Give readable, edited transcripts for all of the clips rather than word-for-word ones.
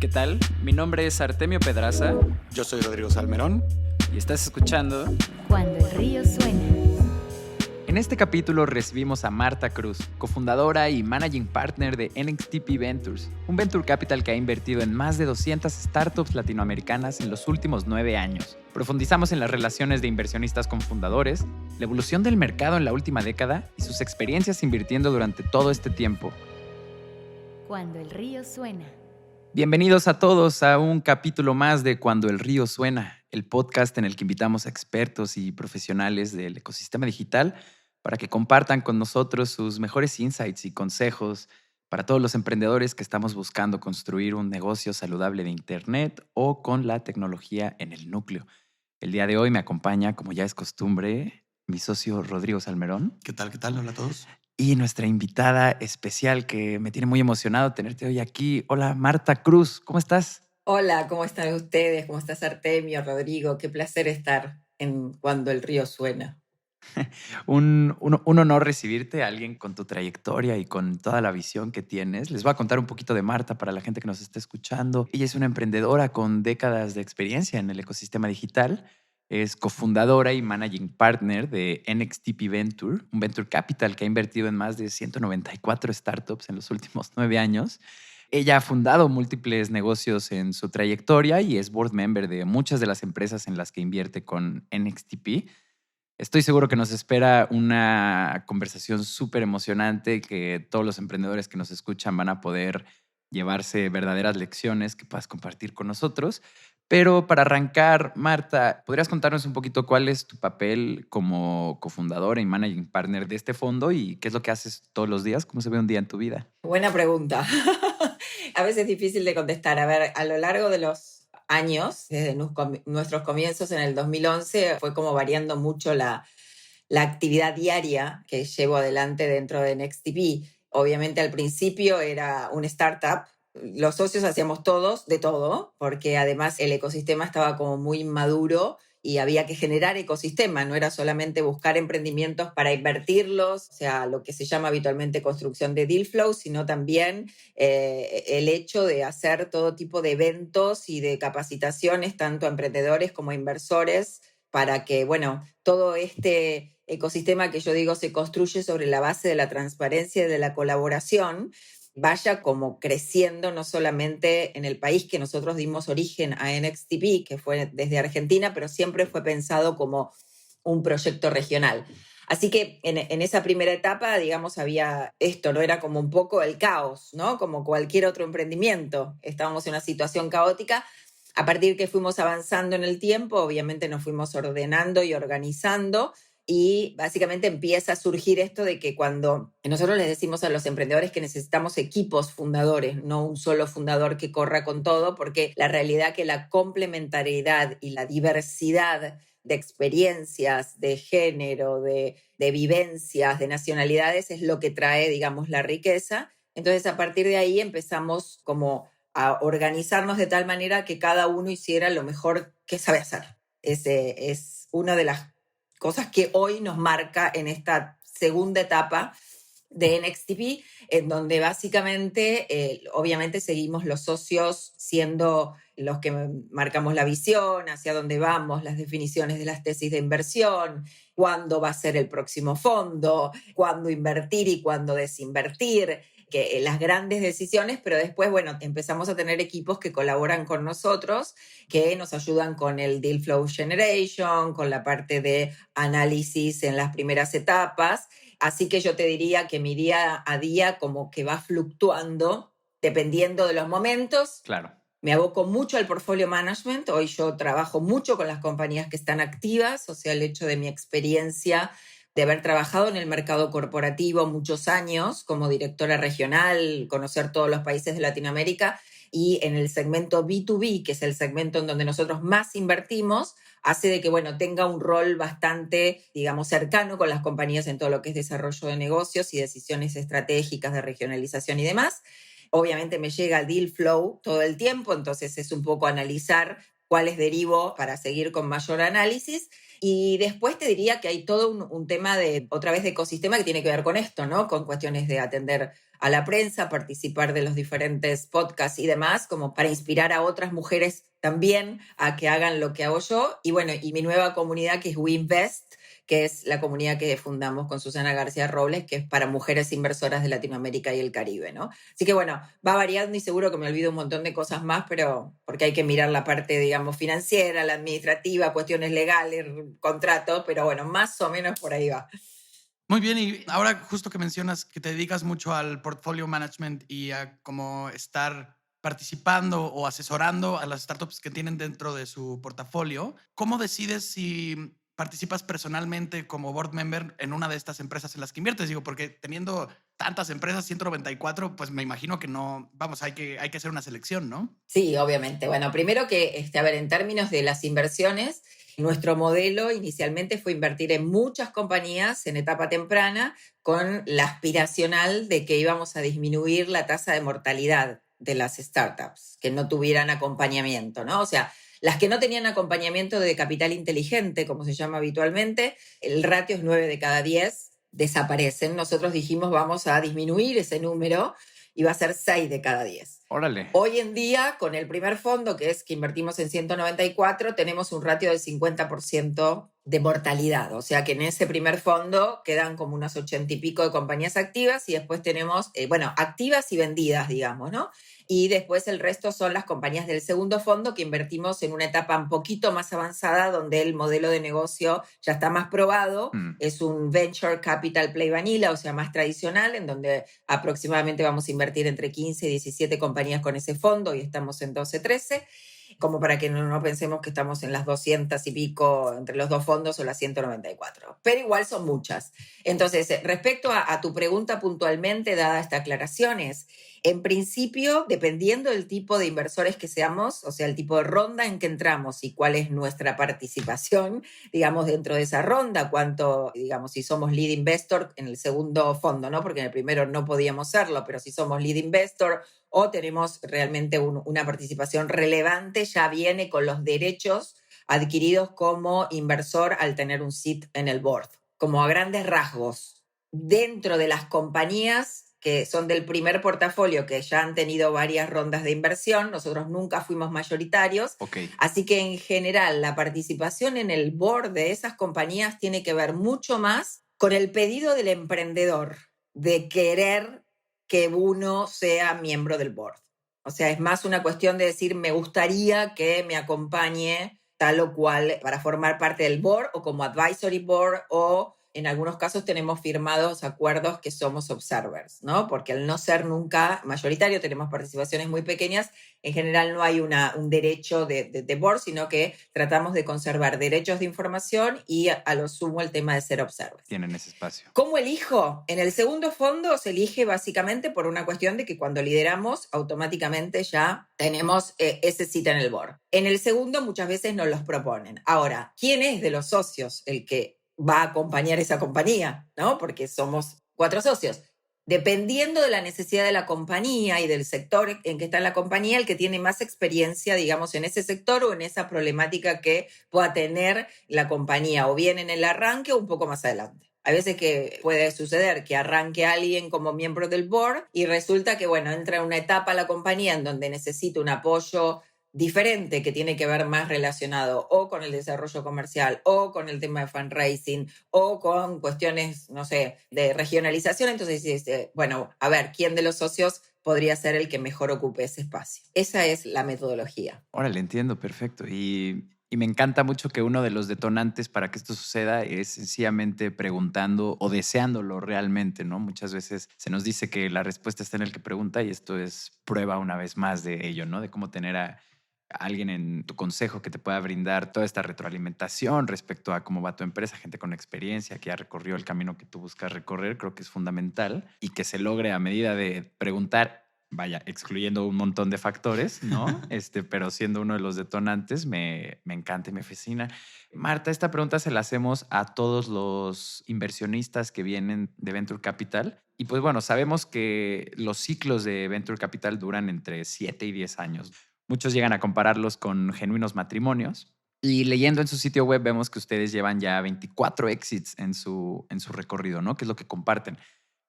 ¿Qué tal? Mi nombre es Artemio Pedraza. Yo soy Rodrigo Salmerón. Y estás escuchando Cuando el río suena. En este capítulo recibimos a Marta Cruz, cofundadora y managing partner de NXTP Ventures, un venture capital que ha invertido en más de 200 startups latinoamericanas en los últimos 9 años. Profundizamos en las relaciones de inversionistas con fundadores, la evolución del mercado en la última década y sus experiencias invirtiendo durante todo este tiempo. Cuando el río suena. Bienvenidos a todos a un capítulo más de Cuando el río suena, el podcast en el que invitamos a expertos y profesionales del ecosistema digital para que compartan con nosotros sus mejores insights y consejos para todos los emprendedores que estamos buscando construir un negocio saludable de Internet o con la tecnología en el núcleo. El día de hoy me acompaña, como ya es costumbre, mi socio Rodrigo Salmerón. ¿Qué tal? Hola a todos. Y nuestra invitada especial que me tiene muy emocionado tenerte hoy aquí. Hola, Marta Cruz, ¿cómo estás? Hola, ¿cómo están ustedes? ¿Cómo estás, Artemio, Rodrigo? Qué placer estar en Cuando el río suena. Un honor recibirte, alguien con tu trayectoria y con toda la visión que tienes. Les voy a contar un poquito de Marta para la gente que nos está escuchando. Ella es una emprendedora con décadas de experiencia en el ecosistema digital. Es cofundadora y managing partner de NXTP Venture, un venture capital que ha invertido en más de 194 startups en los últimos 9 años. Ella ha fundado múltiples negocios en su trayectoria y es board member de muchas de las empresas en las que invierte con NXTP. Estoy seguro que nos espera una conversación súper emocionante, que todos los emprendedores que nos escuchan van a poder llevarse verdaderas lecciones que puedas compartir con nosotros. Pero para arrancar, Marta, ¿podrías contarnos un poquito cuál es tu papel como cofundadora y managing partner de este fondo y qué es lo que haces todos los días? ¿Cómo se ve un día en tu vida? Buena pregunta. A veces es difícil de contestar. A ver, a lo largo de los años, desde nuestros comienzos en el 2011, fue como variando mucho la actividad diaria que llevo adelante dentro de NXTP. Obviamente al principio era un startup. Los socios hacíamos todos de todo, porque además el ecosistema estaba como muy inmaduro y había que generar ecosistema, no era solamente buscar emprendimientos para invertirlos, o sea, lo que se llama habitualmente construcción de deal flow, sino también el hecho de hacer todo tipo de eventos y de capacitaciones, tanto a emprendedores como a inversores, para que, bueno, todo este ecosistema que yo digo se construye sobre la base de la transparencia y de la colaboración, vaya como creciendo no solamente en el país que nosotros dimos origen a NXTP, que fue desde Argentina, pero siempre fue pensado como un proyecto regional. Así que en esa primera etapa, digamos, había esto, ¿no? Era como un poco el caos, ¿no? Como cualquier otro emprendimiento. Estábamos en una situación caótica. A partir que fuimos avanzando en el tiempo, obviamente nos fuimos ordenando y organizando y básicamente empieza a surgir esto de que cuando nosotros les decimos a los emprendedores que necesitamos equipos fundadores, no un solo fundador que corra con todo, porque la realidad que la complementariedad y la diversidad de experiencias, de género, de vivencias, de nacionalidades es lo que trae, digamos, la riqueza. Entonces, a partir de ahí empezamos como a organizarnos de tal manera que cada uno hiciera lo mejor que sabe hacer. Ese es una de las cosas que hoy nos marca en esta segunda etapa de NXTP, en donde básicamente, obviamente seguimos los socios siendo los que marcamos la visión, hacia dónde vamos, las definiciones de las tesis de inversión, cuándo va a ser el próximo fondo, cuándo invertir y cuándo desinvertir, que las grandes decisiones, pero después, bueno, empezamos a tener equipos que colaboran con nosotros, que nos ayudan con el deal flow generation, con la parte de análisis en las primeras etapas. Así que yo te diría que mi día a día como que va fluctuando dependiendo de los momentos. Claro. Me aboco mucho al portfolio management. Hoy yo trabajo mucho con las compañías que están activas, o sea, el hecho de mi experiencia de haber trabajado en el mercado corporativo muchos años como directora regional, conocer todos los países de Latinoamérica y en el segmento B2B, que es el segmento en donde nosotros más invertimos, hace de que, bueno, tenga un rol bastante, digamos, cercano con las compañías en todo lo que es desarrollo de negocios y decisiones estratégicas de regionalización y demás. Obviamente me llega el deal flow todo el tiempo, entonces es un poco analizar cuáles derivo para seguir con mayor análisis. Y después te diría que hay todo un tema de, otra vez, de ecosistema que tiene que ver con esto, ¿no? Con cuestiones de atender a la prensa, participar de los diferentes podcasts y demás, como para inspirar a otras mujeres también a que hagan lo que hago yo. Y bueno, y mi nueva comunidad que es WeInvest, que es la comunidad que fundamos con Susana García Robles, que es para mujeres inversoras de Latinoamérica y el Caribe, ¿no? Así que bueno, va variando y seguro que me olvido un montón de cosas más, pero porque hay que mirar la parte, digamos, financiera, la administrativa, cuestiones legales, contratos, pero bueno, más o menos por ahí va. Muy bien, y ahora justo que mencionas que te dedicas mucho al portfolio management y a cómo estar participando o asesorando a las startups que tienen dentro de su portafolio, ¿cómo decides si participas personalmente como board member en una de estas empresas en las que inviertes? Digo, porque teniendo tantas empresas, 194, pues me imagino que no, vamos, hay que hacer una selección, ¿no? Sí, obviamente. Bueno, primero que, a ver, en términos de las inversiones, nuestro modelo inicialmente fue invertir en muchas compañías en etapa temprana con la aspiracional de que íbamos a disminuir la tasa de mortalidad de las startups, que no tuvieran acompañamiento, ¿no? O sea, las que no tenían acompañamiento de capital inteligente, como se llama habitualmente, el ratio es 9 de cada 10, desaparecen. Nosotros dijimos vamos a disminuir ese número y va a ser 6 de cada 10. Órale. Hoy en día, con el primer fondo, que es que invertimos en 194, tenemos un ratio del 50% de mortalidad. O sea que en ese primer fondo quedan como unas 80 y pico de compañías activas y después tenemos, activas y vendidas, digamos, ¿no? Y después el resto son las compañías del segundo fondo que invertimos en una etapa un poquito más avanzada donde el modelo de negocio ya está más probado. Es un venture capital play vanilla, o sea, más tradicional, en donde aproximadamente vamos a invertir entre 15 y 17 compañías con ese fondo y estamos en 12, 13, como para que no pensemos que estamos en las 200 y pico entre los dos fondos o las 194. Pero igual son muchas. Entonces, respecto a tu pregunta puntualmente, dada esta aclaración, es, en principio, dependiendo del tipo de inversores que seamos, o sea, el tipo de ronda en que entramos y cuál es nuestra participación, digamos, dentro de esa ronda, cuánto, digamos, si somos lead investor en el segundo fondo, ¿no? Porque en el primero no podíamos serlo, pero si somos lead investor o tenemos realmente una participación relevante, ya viene con los derechos adquiridos como inversor al tener un seat en el board. Como a grandes rasgos, dentro de las compañías que son del primer portafolio, que ya han tenido varias rondas de inversión, nosotros nunca fuimos mayoritarios. Okay. Así que en general la participación en el board de esas compañías tiene que ver mucho más con el pedido del emprendedor de querer que uno sea miembro del board. O sea, es más una cuestión de decir, me gustaría que me acompañe tal o cual para formar parte del board o como advisory board, o en algunos casos tenemos firmados acuerdos que somos observers, ¿no? Porque al no ser nunca mayoritario, tenemos participaciones muy pequeñas, en general no hay un derecho de board, sino que tratamos de conservar derechos de información y a lo sumo el tema de ser observers. Tienen ese espacio. ¿Cómo elijo? En el segundo fondo se elige básicamente por una cuestión de que cuando lideramos, automáticamente ya tenemos ese sitio en el board. En el segundo muchas veces nos los proponen. Ahora, ¿quién es de los socios el que va a acompañar esa compañía? ¿No? Porque somos 4 socios. Dependiendo de la necesidad de la compañía y del sector en que está la compañía, el que tiene más experiencia, digamos, en ese sector o en esa problemática que pueda tener la compañía, o bien en el arranque o un poco más adelante. Hay veces que puede suceder que arranque alguien como miembro del board y resulta que, bueno, entra en una etapa la compañía en donde necesita un apoyo diferente que tiene que ver más relacionado o con el desarrollo comercial o con el tema de fundraising o con cuestiones, no sé, de regionalización. Entonces dice, bueno, a ver, ¿quién de los socios podría ser el que mejor ocupe ese espacio? Esa es la metodología. Órale, entiendo, perfecto. Y me encanta mucho que uno de los detonantes para que esto suceda es sencillamente preguntando o deseándolo realmente, ¿no? Muchas veces se nos dice que la respuesta está en el que pregunta y esto es prueba una vez más de ello, ¿no? De cómo tener a alguien en tu consejo que te pueda brindar toda esta retroalimentación respecto a cómo va tu empresa, gente con experiencia que ya recorrió el camino que tú buscas recorrer, creo que es fundamental y que se logre a medida de preguntar, vaya, excluyendo un montón de factores, ¿no? Pero siendo uno de los detonantes, me encanta y me fascina. Marta, esta pregunta se la hacemos a todos los inversionistas que vienen de Venture Capital. Y pues bueno, sabemos que los ciclos de Venture Capital duran entre 7 y 10 años. Muchos llegan a compararlos con genuinos matrimonios. Y leyendo en su sitio web vemos que ustedes llevan ya 24 exits en su recorrido, ¿no? Que es lo que comparten.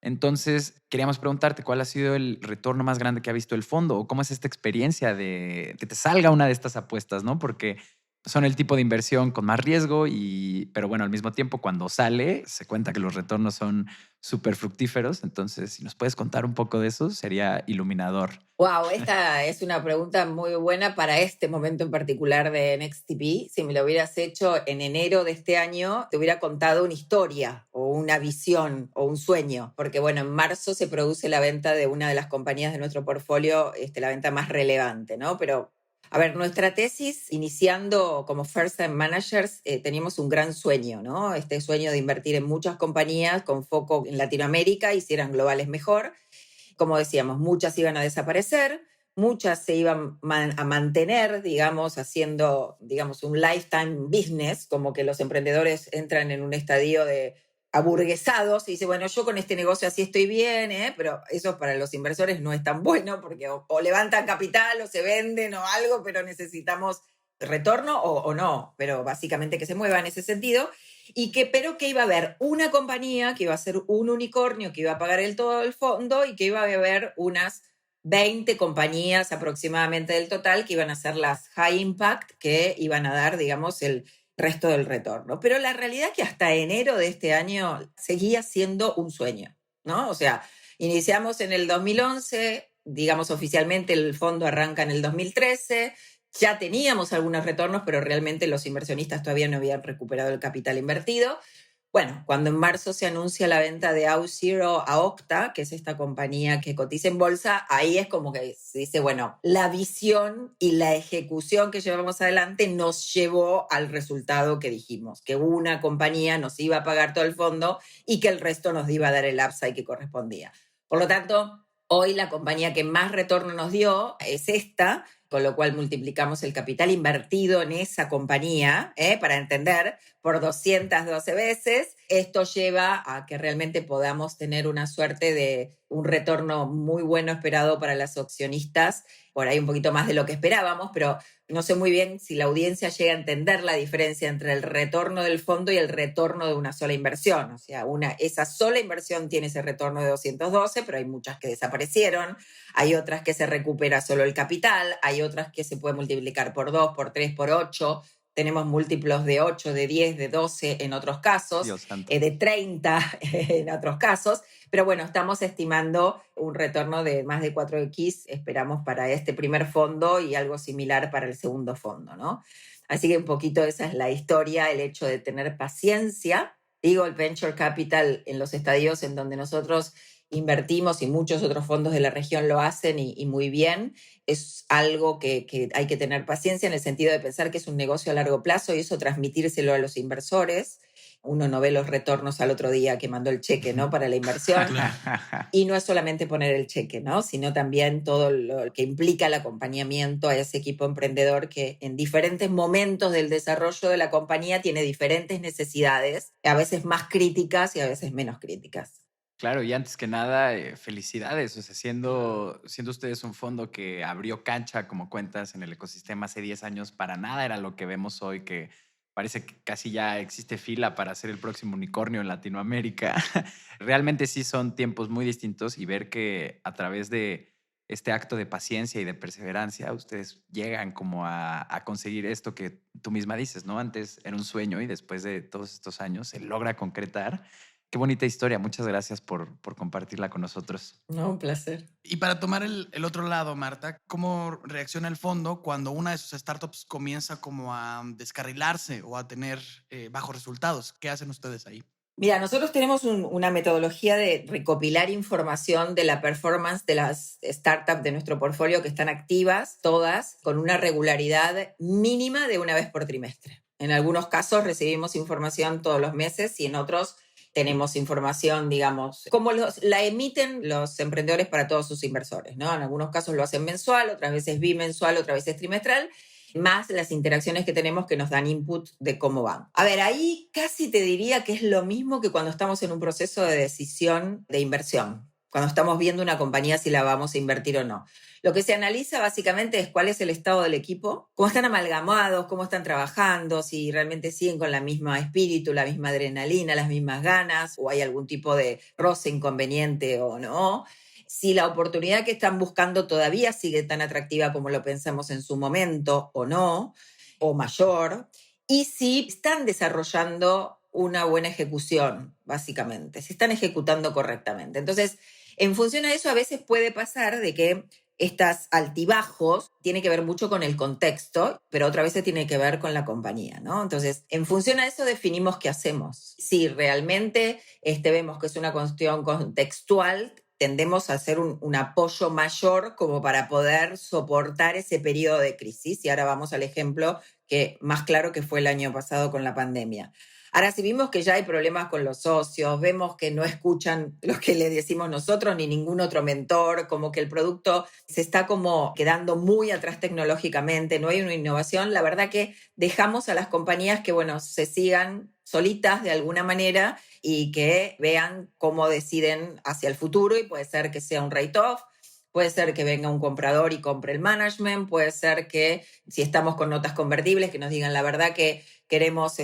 Entonces, queríamos preguntarte cuál ha sido el retorno más grande que ha visto el fondo o cómo es esta experiencia de que te salga una de estas apuestas, ¿no? Porque son el tipo de inversión con más riesgo pero bueno, al mismo tiempo cuando sale se cuenta que los retornos son súper fructíferos. Entonces, si nos puedes contar un poco de eso, sería iluminador. Wow, esta es una pregunta muy buena para este momento en particular de NextTP. Si me lo hubieras hecho en enero de este año, te hubiera contado una historia o una visión o un sueño, porque bueno, en marzo se produce la venta de una de las compañías de nuestro portfolio, la venta más relevante, ¿no? Pero a ver, nuestra tesis, iniciando como First Time Managers, teníamos un gran sueño, ¿no? Este sueño de invertir en muchas compañías con foco en Latinoamérica y si eran globales mejor. Como decíamos, muchas iban a desaparecer, muchas se iban a mantener, digamos, haciendo, digamos, un lifetime business, como que los emprendedores entran en un estadio de aburguesados y dicen, bueno, yo con este negocio así estoy bien, pero eso para los inversores no es tan bueno porque o levantan capital o se venden o algo, pero necesitamos retorno o no, pero básicamente que se mueva en ese sentido. Pero que iba a haber una compañía que iba a ser un unicornio que iba a pagar todo el fondo y que iba a haber unas 20 compañías aproximadamente del total que iban a ser las high impact que iban a dar, digamos, el resto del retorno. Pero la realidad es que hasta enero de este año seguía siendo un sueño, ¿no? O sea, iniciamos en el 2011, digamos oficialmente el fondo arranca en el 2013, ya teníamos algunos retornos, pero realmente los inversionistas todavía no habían recuperado el capital invertido. Bueno, cuando en marzo se anuncia la venta de Auth0 a Okta, que es esta compañía que cotiza en bolsa, ahí es como que se dice, bueno, la visión y la ejecución que llevamos adelante nos llevó al resultado que dijimos, que una compañía nos iba a pagar todo el fondo y que el resto nos iba a dar el upside que correspondía. Por lo tanto, hoy la compañía que más retorno nos dio es esta, con lo cual multiplicamos el capital invertido en esa compañía, para entender, por 212 veces. Esto lleva a que realmente podamos tener una suerte de un retorno muy bueno esperado para los accionistas, por ahí un poquito más de lo que esperábamos, pero no sé muy bien si la audiencia llega a entender la diferencia entre el retorno del fondo y el retorno de una sola inversión. O sea, esa sola inversión tiene ese retorno de 212, pero hay muchas que desaparecieron, hay otras que se recupera solo el capital, hay otras que se puede multiplicar por 2, por 3, por 8. Tenemos múltiplos de 8, de 10, de 12 en otros casos, de 30 en otros casos. Pero bueno, estamos estimando un retorno de más de 4x, esperamos para este primer fondo y algo similar para el segundo fondo, ¿no? Así que un poquito esa es la historia, el hecho de tener paciencia. Digo, el Venture Capital en los estadios en donde nosotros invertimos y muchos otros fondos de la región lo hacen y muy bien, es algo que hay que tener paciencia en el sentido de pensar que es un negocio a largo plazo y eso transmitírselo a los inversores. Uno no ve los retornos al otro día que mandó el cheque, ¿no? Para la inversión. Y no es solamente poner el cheque, ¿no? Sino también todo lo que implica el acompañamiento a ese equipo emprendedor que en diferentes momentos del desarrollo de la compañía tiene diferentes necesidades, a veces más críticas y a veces menos críticas. Claro, y antes que nada, felicidades. O sea, siendo ustedes un fondo que abrió cancha, como cuentas, en el ecosistema hace 10 años, para nada era lo que vemos hoy, que parece que casi ya existe fila para ser el próximo unicornio en Latinoamérica. Realmente sí son tiempos muy distintos y ver que a través de este acto de paciencia y de perseverancia, ustedes llegan como a conseguir esto que tú misma dices, ¿no? Antes era un sueño y después de todos estos años se logra concretar. Qué bonita historia. Muchas gracias por compartirla con nosotros. No, un placer. Y para tomar el otro lado, Marta, ¿cómo reacciona el fondo cuando una de sus startups comienza como a descarrilarse o a tener bajos resultados? ¿Qué hacen ustedes ahí? Mira, nosotros tenemos una metodología de recopilar información de la performance de las startups de nuestro portfolio que están activas, todas, con una regularidad mínima de una vez por trimestre. En algunos casos recibimos información todos los meses y en otros tenemos información, digamos, como la emiten los emprendedores para todos sus inversores, ¿no? En algunos casos lo hacen mensual, otras veces bimensual, otras veces trimestral, más las interacciones que tenemos que nos dan input de cómo van. A ver, ahí casi te diría que es lo mismo que cuando estamos en un proceso de decisión de inversión. cuando estamos viendo una compañía si la vamos a invertir o no. Lo que se analiza básicamente es cuál es el estado del equipo, cómo están amalgamados, cómo están trabajando, si realmente siguen con la misma espíritu, la misma adrenalina, las mismas ganas, o hay algún tipo de roce inconveniente o no. Si la oportunidad que están buscando todavía sigue tan atractiva como lo pensamos en su momento o no, o mayor, y si están desarrollando una buena ejecución, básicamente, si están ejecutando correctamente. Entonces, en función a eso, a veces puede pasar de que estas altibajos tiene que ver mucho con el contexto, pero otra vez tiene que ver con la compañía, ¿no? Entonces, en función a eso definimos qué hacemos. Si realmente vemos que es una cuestión contextual, tendemos a hacer un apoyo mayor como para poder soportar ese periodo de crisis. Y ahora vamos al ejemplo que más claro que fue el año pasado con la pandemia. Ahora, si vimos que ya hay problemas con los socios, vemos que no escuchan lo que le decimos nosotros ni ningún otro mentor, como que el producto se está como quedando muy atrás tecnológicamente, no hay una innovación, la verdad que dejamos a las compañías que, bueno, se sigan solitas de alguna manera y que vean cómo deciden hacia el futuro, y puede ser que sea un write-off, puede ser que venga un comprador y compre el management, puede ser que si estamos con notas convertibles que nos digan la verdad que queremos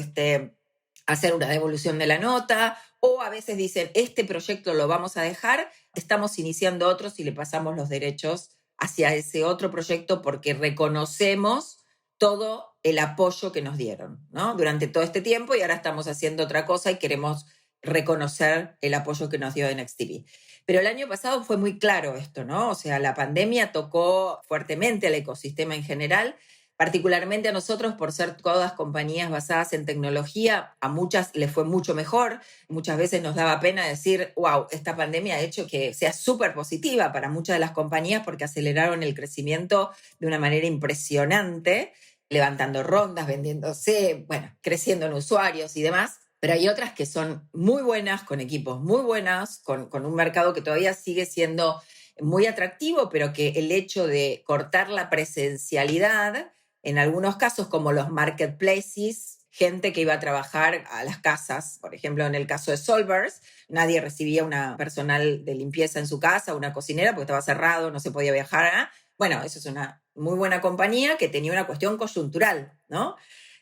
hacer una devolución de la nota, o a veces dicen, este proyecto lo vamos a dejar, estamos iniciando otros y le pasamos los derechos hacia ese otro proyecto porque reconocemos todo el apoyo que nos dieron, ¿no? Durante todo este tiempo, y ahora estamos haciendo otra cosa y queremos reconocer el apoyo que nos dio NXTV. Pero el año pasado fue muy claro esto, ¿no? O sea, la pandemia tocó fuertemente al ecosistema en general, particularmente a nosotros, por ser todas compañías basadas en tecnología. A muchas les fue mucho mejor. Muchas veces nos daba pena decir, wow, esta pandemia ha hecho que sea súper positiva para muchas de las compañías porque aceleraron el crecimiento de una manera impresionante, levantando rondas, vendiéndose, bueno, creciendo en usuarios y demás. Pero hay otras que son muy buenas, con equipos muy buenos, con un mercado que todavía sigue siendo muy atractivo, pero que el hecho de cortar la presencialidad, en algunos casos como los marketplaces, gente que iba a trabajar a las casas, por ejemplo, en el caso de Solvers, nadie recibía una personal de limpieza en su casa, una cocinera, porque estaba cerrado, no se podía viajar. ¿Eh? Bueno, eso es una muy buena compañía que tenía una cuestión coyuntural, ¿no?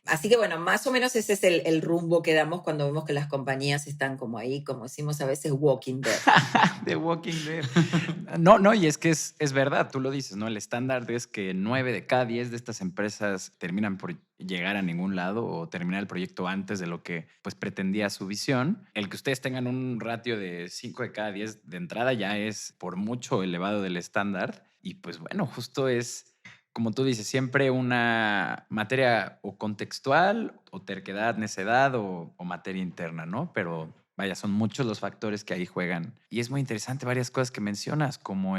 Así que bueno, más o menos ese es el rumbo que damos cuando vemos que las compañías están como ahí, como decimos a veces, Walking Dead. The Walking Dead. No, y es que es verdad, tú lo dices, ¿no? El estándar es que 9 de cada 10 de estas empresas terminan por llegar a ningún lado o terminar el proyecto antes de lo que pues pretendía su visión. El que ustedes tengan un ratio de 5 de cada 10 de entrada ya es por mucho elevado del estándar, y pues bueno, justo es, como tú dices, siempre una materia o contextual o terquedad, necedad o materia interna, ¿no? Pero vaya, son muchos los factores que ahí juegan. Y es muy interesante varias cosas que mencionas, como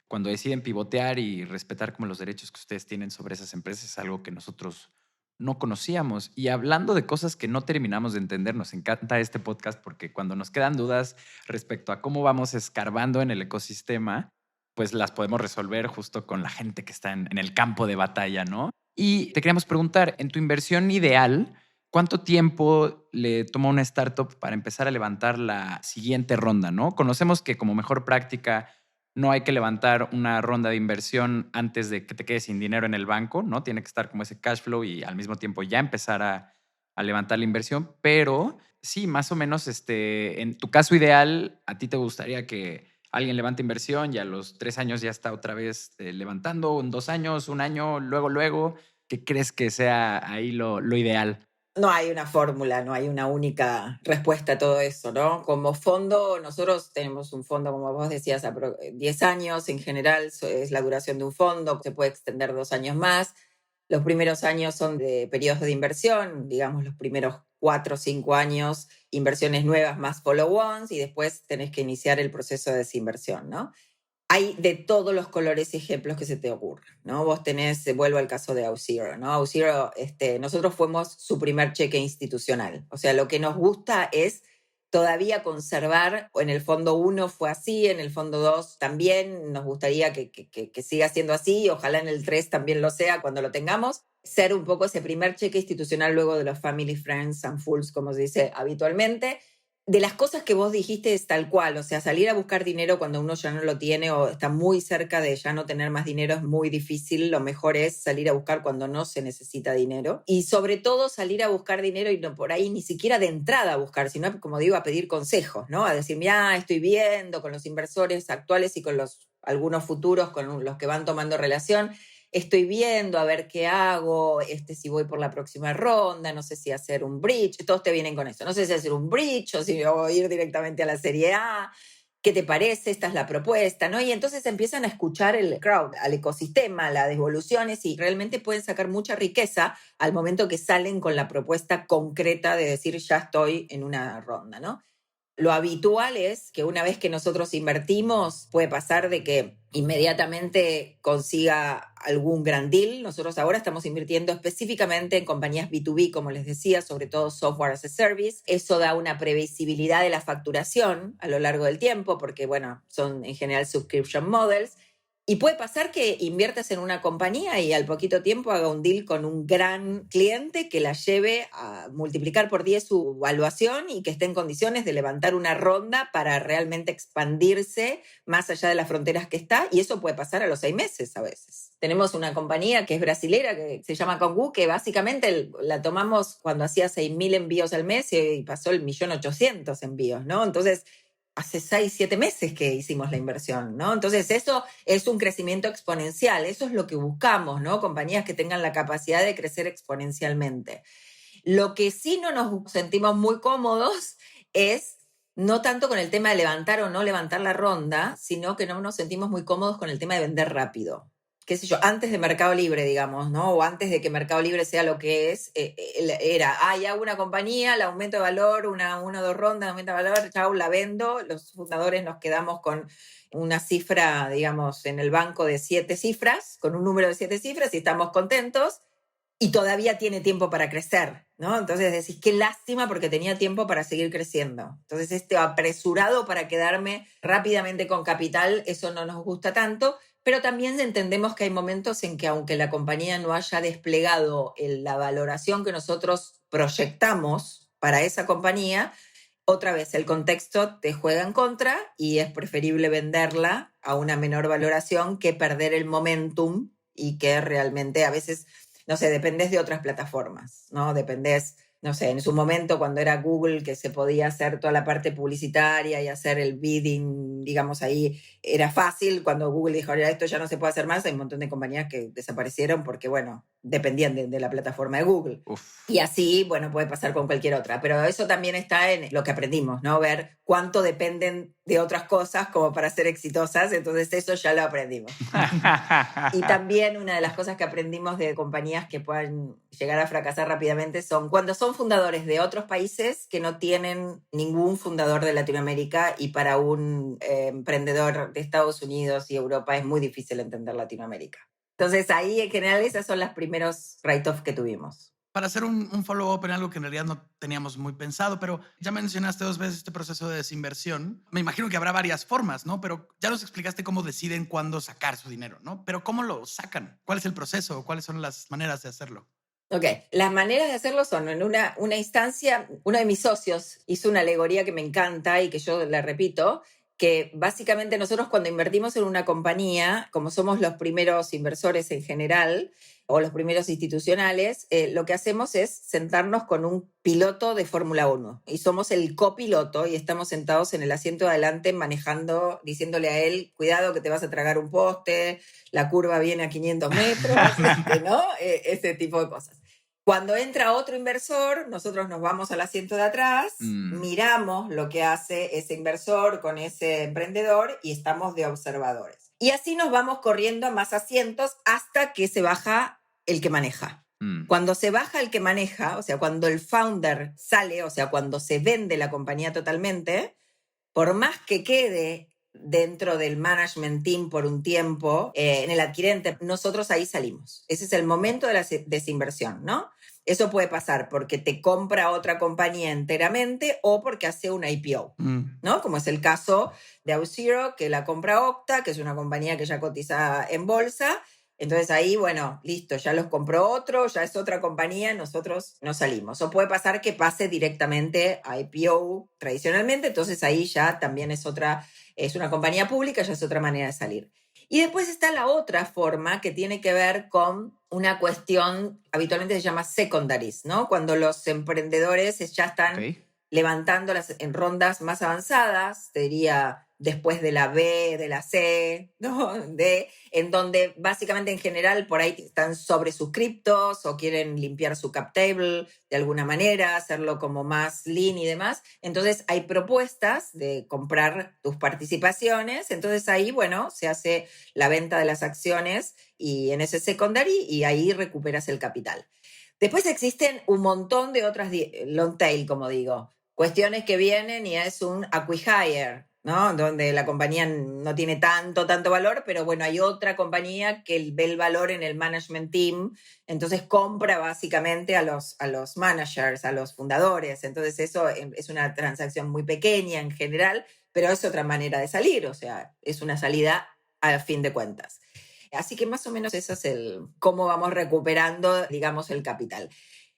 cuando deciden pivotear y respetar como los derechos que ustedes tienen sobre esas empresas, es algo que nosotros no conocíamos. Y hablando de cosas que no terminamos de entender, nos encanta este podcast porque cuando nos quedan dudas respecto a cómo vamos escarbando en el ecosistema, pues las podemos resolver justo con la gente que está en el campo de batalla, ¿no? Y te queríamos preguntar, en tu inversión ideal, ¿cuánto tiempo le toma a una startup para empezar a levantar la siguiente ronda, ¿no? Conocemos que como mejor práctica no hay que levantar una ronda de inversión antes de que te quedes sin dinero en el banco, ¿no? Tiene que estar como ese cash flow y al mismo tiempo ya empezar a levantar la inversión, pero sí, más o menos, en tu caso ideal, ¿a ti te gustaría que alguien levanta inversión y a los 3 años ya está otra vez levantando, en 2 años, 1 año, luego? ¿Qué crees que sea ahí lo ideal? No hay una fórmula, no hay una única respuesta a todo eso, ¿no? Como fondo, nosotros tenemos un fondo, como vos decías, 10 años en general es la duración de un fondo, se puede extender 2 años más. Los primeros años son de periodos de inversión, digamos los primeros 4 o 5 años, inversiones nuevas más follow-ons, y después tenés que iniciar el proceso de desinversión, ¿no? Hay de todos los colores y ejemplos que se te ocurran, ¿no? Vos tenés, vuelvo al caso de Auth0, ¿no? Auth0, nosotros fuimos su primer cheque institucional. O sea, lo que nos gusta es todavía conservar, en el fondo 1 fue así, en el fondo 2 también, nos gustaría que siga siendo así, ojalá en el 3 también lo sea cuando lo tengamos, ser un poco ese primer cheque institucional luego de los family, friends and fools, como se dice habitualmente. de las cosas que vos dijiste es tal cual, o sea, salir a buscar dinero cuando uno ya no lo tiene o está muy cerca de ya no tener más dinero es muy difícil. Lo mejor es salir a buscar cuando no se necesita dinero y sobre todo salir a buscar dinero y no por ahí ni siquiera de entrada a buscar, sino como digo, a pedir consejos, ¿no? A decir, mira, estoy viendo con los inversores actuales y con algunos futuros con los que van tomando relación. Estoy viendo a ver qué hago, si voy por la próxima ronda, no sé si hacer un bridge, todos te vienen con eso, no sé si hacer un bridge o si voy a ir directamente a la Serie A, ¿qué te parece? Esta es la propuesta, ¿no? Y entonces empiezan a escuchar el crowd, al ecosistema, las devoluciones y realmente pueden sacar mucha riqueza al momento que salen con la propuesta concreta de decir ya estoy en una ronda, ¿no? Lo habitual es que una vez que nosotros invertimos, puede pasar de que inmediatamente consiga algún gran deal. Nosotros ahora estamos invirtiendo específicamente en compañías B2B, como les decía, sobre todo software as a service. Eso da una previsibilidad de la facturación a lo largo del tiempo, porque, bueno, son en general subscription models. Y puede pasar que inviertas en una compañía y al poquito tiempo haga un deal con un gran cliente que la lleve a multiplicar por 10 su valuación y que esté en condiciones de levantar una ronda para realmente expandirse más allá de las fronteras que está. Y eso puede pasar a los 6 meses a veces. Tenemos una compañía que es brasilera, que se llama Congu, que básicamente la tomamos cuando hacía 6.000 envíos al mes y pasó el 1.800.000 envíos, ¿no? Entonces, hace 6, 7 meses que hicimos la inversión, ¿no? Entonces eso es un crecimiento exponencial, eso es lo que buscamos, ¿no? Compañías que tengan la capacidad de crecer exponencialmente. Lo que sí no nos sentimos muy cómodos es no tanto con el tema de levantar o no levantar la ronda, sino que no nos sentimos muy cómodos con el tema de vender rápido. Qué sé yo, antes de Mercado Libre, digamos, ¿no? O antes de que Mercado Libre sea lo que es, era, ya hago una compañía, la aumento de valor, una o dos rondas, aumenta de valor, chau, la vendo. Los fundadores nos quedamos con una cifra, digamos, en el banco de 7 cifras, con un número de 7 cifras y estamos contentos y todavía tiene tiempo para crecer, ¿no? Entonces decís, qué lástima porque tenía tiempo para seguir creciendo. Entonces apresurado para quedarme rápidamente con capital, eso no nos gusta tanto. Pero también entendemos que hay momentos en que aunque la compañía no haya desplegado la valoración que nosotros proyectamos para esa compañía, otra vez el contexto te juega en contra y es preferible venderla a una menor valoración que perder el momentum y que realmente a veces, no sé, dependés de otras plataformas, ¿no? Dependés, no sé, en su momento cuando era Google que se podía hacer toda la parte publicitaria y hacer el bidding, digamos, ahí era fácil. Cuando Google dijo, ya esto ya no se puede hacer más, hay un montón de compañías que desaparecieron porque, bueno, dependían de la plataforma de Google. Uf. Y así, bueno, puede pasar con cualquier otra. Pero eso también está en lo que aprendimos, ¿no? Ver cuánto dependen de otras cosas como para ser exitosas. Entonces eso ya lo aprendimos. Y también una de las cosas que aprendimos de compañías que puedan llegar a fracasar rápidamente son cuando son fundadores de otros países que no tienen ningún fundador de Latinoamérica y para un emprendedor de Estados Unidos y Europa es muy difícil entender Latinoamérica. Entonces ahí en general esas son los primeros write-offs que tuvimos. Para hacer un follow-up en algo que en realidad no teníamos muy pensado, pero ya mencionaste 2 veces este proceso de desinversión. Me imagino que habrá varias formas, ¿no? Pero ya nos explicaste cómo deciden cuándo sacar su dinero, ¿no? Pero ¿cómo lo sacan? ¿Cuál es el proceso? ¿Cuáles son las maneras de hacerlo? Ok, las maneras de hacerlo son en una instancia, uno de mis socios hizo una alegoría que me encanta y que yo la repito, que básicamente nosotros cuando invertimos en una compañía, como somos los primeros inversores en general o los primeros institucionales, lo que hacemos es sentarnos con un piloto de Fórmula 1 y somos el copiloto y estamos sentados en el asiento de adelante manejando, diciéndole a él, cuidado que te vas a tragar un poste, la curva viene a 500 metros, ¿no? Ese tipo de cosas. Cuando entra otro inversor, nosotros nos vamos al asiento de atrás, miramos lo que hace ese inversor con ese emprendedor y estamos de observadores. Y así nos vamos corriendo a más asientos hasta que se baja el que maneja. Cuando se baja el que maneja, o sea, cuando el founder sale, o sea, cuando se vende la compañía totalmente, por más que quede dentro del management team por un tiempo, en el adquirente, nosotros ahí salimos. Ese es el momento de la desinversión, ¿no? Eso puede pasar porque te compra otra compañía enteramente o porque hace una IPO, ¿no? Como es el caso de Auth0, que la compra Okta, que es una compañía que ya cotiza en bolsa, Entonces ahí, bueno, listo, ya los compró otro, ya es otra compañía, nosotros no salimos. O puede pasar que pase directamente a IPO tradicionalmente, entonces ahí ya también es una compañía pública, ya es otra manera de salir. Y después está la otra forma que tiene que ver con una cuestión, habitualmente se llama secondaries, ¿no? Cuando los emprendedores ya están levantándolas en rondas más avanzadas, te diría después de la B, de la C, ¿no? En donde básicamente en general por ahí están sobresuscriptos o quieren limpiar su cap table de alguna manera, hacerlo como más lean y demás. Entonces hay propuestas de comprar tus participaciones, entonces ahí, bueno, se hace la venta de las acciones y en ese secondary y ahí recuperas el capital. Después existen un montón de otras long tail, como digo, cuestiones que vienen y es un acqui-hire, ¿no? Donde la compañía no tiene tanto valor, pero bueno, hay otra compañía que ve el valor en el management team, entonces compra básicamente a los managers, a los fundadores. Entonces eso es una transacción muy pequeña en general, pero es otra manera de salir, o sea, es una salida a fin de cuentas. Así que más o menos eso es cómo vamos recuperando, digamos, el capital.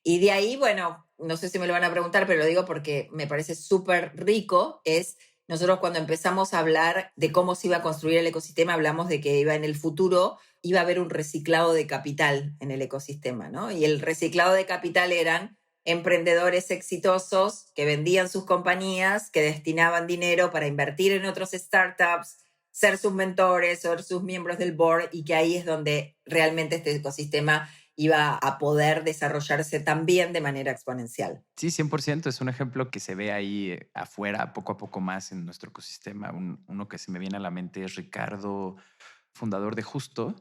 Y de ahí, bueno, no sé si me lo van a preguntar, pero lo digo porque me parece súper rico, nosotros cuando empezamos a hablar de cómo se iba a construir el ecosistema, hablamos de que en el futuro iba a haber un reciclado de capital en el ecosistema, ¿no? Y el reciclado de capital eran emprendedores exitosos que vendían sus compañías, que destinaban dinero para invertir en otros startups, ser sus mentores, ser sus miembros del board, y que ahí es donde realmente este ecosistema iba a poder desarrollarse también de manera exponencial. Sí, 100%. Es un ejemplo que se ve ahí afuera, poco a poco más en nuestro ecosistema. Uno que se me viene a la mente es Ricardo, fundador de Justo,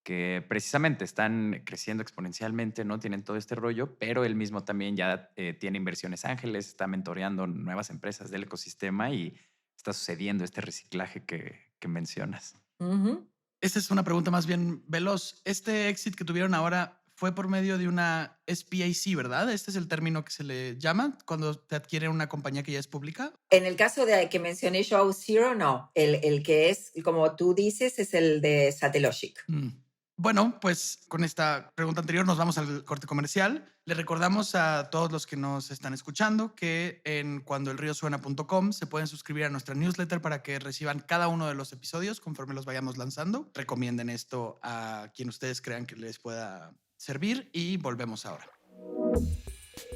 que precisamente están creciendo exponencialmente, ¿no? Tienen todo este rollo, pero él mismo también ya tiene inversiones ángeles, está mentoreando nuevas empresas del ecosistema y está sucediendo este reciclaje que mencionas. Uh-huh. Esta es una pregunta más bien veloz. Este exit que tuvieron ahora fue por medio de una SPAC, ¿verdad? Este es el término que se le llama cuando te adquiere una compañía que ya es pública. En el caso de que mencioné yo, OutZero, no. El que es, como tú dices, es el de Satellogic. Bueno, pues con esta pregunta anterior nos vamos al corte comercial. Le recordamos a todos los que nos están escuchando que en cuandoelriosuena.com se pueden suscribir a nuestra newsletter para que reciban cada uno de los episodios conforme los vayamos lanzando. Recomienden esto a quien ustedes crean que les pueda servir y volvemos ahora.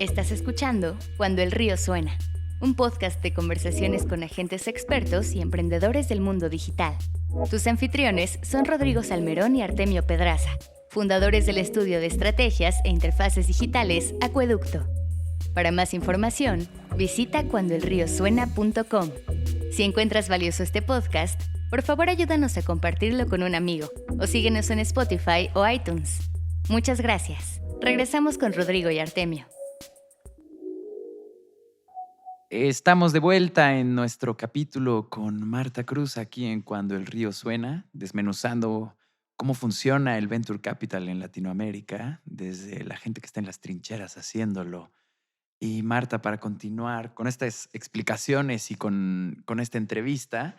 Estás escuchando Cuando el río suena, un podcast de conversaciones con agentes expertos y emprendedores del mundo digital. Tus anfitriones son Rodrigo Salmerón y Artemio Pedraza, fundadores del estudio de estrategias e interfaces digitales Acueducto. Para más información, visita cuandoelriosuena.com. Si encuentras valioso este podcast, por favor ayúdanos a compartirlo con un amigo o síguenos en Spotify o iTunes. Muchas gracias. Regresamos con Rodrigo y Artemio. Estamos de vuelta en nuestro capítulo con Marta Cruz aquí en Cuando el río suena, desmenuzando cómo funciona el Venture Capital en Latinoamérica, desde la gente que está en las trincheras haciéndolo. Y Marta, para continuar con estas explicaciones y con esta entrevista,